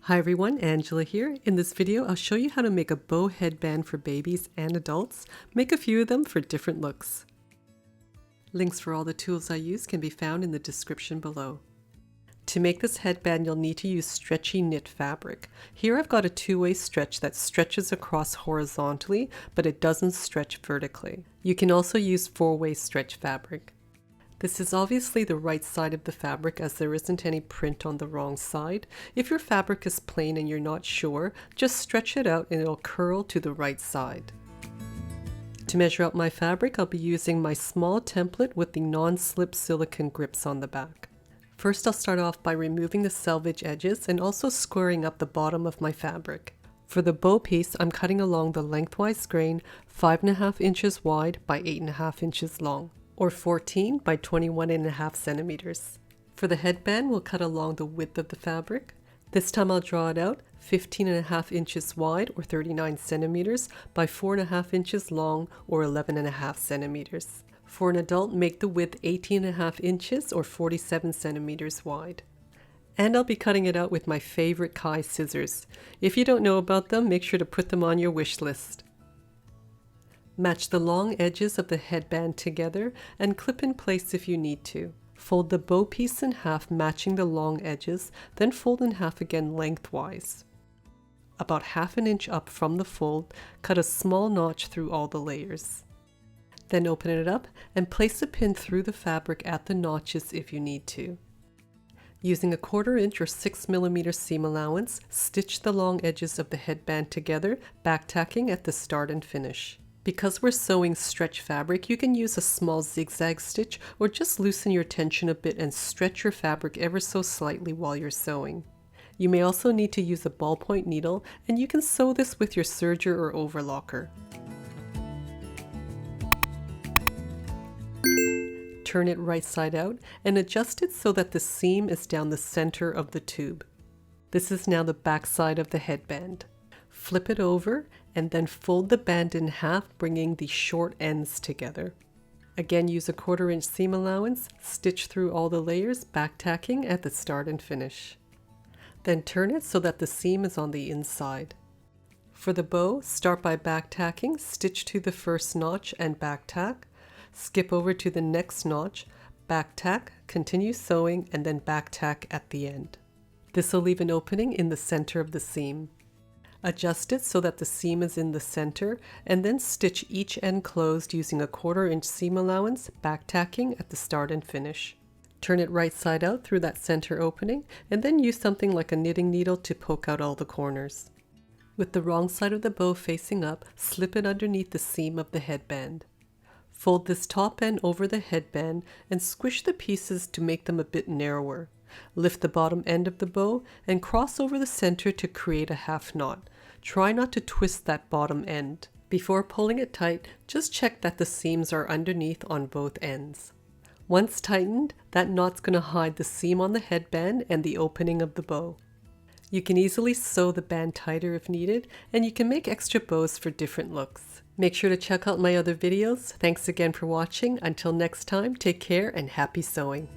Hi everyone, Angela here. In this video, I'll show you how to make a bow headband for babies and adults. Make a few of them for different looks. Links for all the tools I use can be found in the description below. To make this headband, you'll need to use stretchy knit fabric. Here I've got a two-way stretch that stretches across horizontally, but it doesn't stretch vertically. You can also use four-way stretch fabric. This is obviously the right side of the fabric as there isn't any print on the wrong side. If your fabric is plain and you're not sure, just stretch it out and it'll curl to the right side. To measure out my fabric, I'll be using my small template with the non-slip silicone grips on the back. First, I'll start off by removing the selvage edges and also squaring up the bottom of my fabric. For the bow piece, I'm cutting along the lengthwise grain 5.5 inches wide by 8.5 inches long, or 14 by 21.5 centimeters. For the headband, we'll cut along the width of the fabric. This time I'll draw it out 15.5 inches wide, or 39 centimeters, by 4.5 inches long, or 11.5 centimeters. For an adult, make the width 18.5 inches, or 47 centimeters wide. And I'll be cutting it out with my favorite Kai scissors. If you don't know about them, make sure to put them on your wish list. Match the long edges of the headband together and clip in place if you need to. Fold the bow piece in half, matching the long edges, then fold in half again lengthwise. About 1/2 inch up from the fold, cut a small notch through all the layers. Then open it up and place a pin through the fabric at the notches if you need to. Using a 1/4 inch or 6mm seam allowance, stitch the long edges of the headband together, backtacking at the start and finish. Because we're sewing stretch fabric, you can use a small zigzag stitch or just loosen your tension a bit and stretch your fabric ever so slightly while you're sewing. You may also need to use a ballpoint needle, and you can sew this with your serger or overlocker. Turn it right side out and adjust it so that the seam is down the center of the tube. This is now the back side of the headband. Flip it over and then fold the band in half, bringing the short ends together. Again, use a 1/4 inch seam allowance, stitch through all the layers, backtacking at the start and finish. Then turn it so that the seam is on the inside. For the bow, start by backtacking, stitch to the first notch and backtack, skip over to the next notch, backtack, continue sewing, and then backtack at the end. This will leave an opening in the center of the seam. Adjust it so that the seam is in the center, and then stitch each end closed using a 1/4 inch seam allowance, backtacking at the start and finish. Turn it right side out through that center opening, and then use something like a knitting needle to poke out all the corners. With the wrong side of the bow facing up, slip it underneath the seam of the headband. Fold this top end over the headband and squish the pieces to make them a bit narrower. Lift the bottom end of the bow and cross over the center to create a half knot. Try not to twist that bottom end. Before pulling it tight, just check that the seams are underneath on both ends. Once tightened, that knot's going to hide the seam on the headband and the opening of the bow. You can easily sew the band tighter if needed, and you can make extra bows for different looks. Make sure to check out my other videos. Thanks again for watching. Until next time, take care and happy sewing.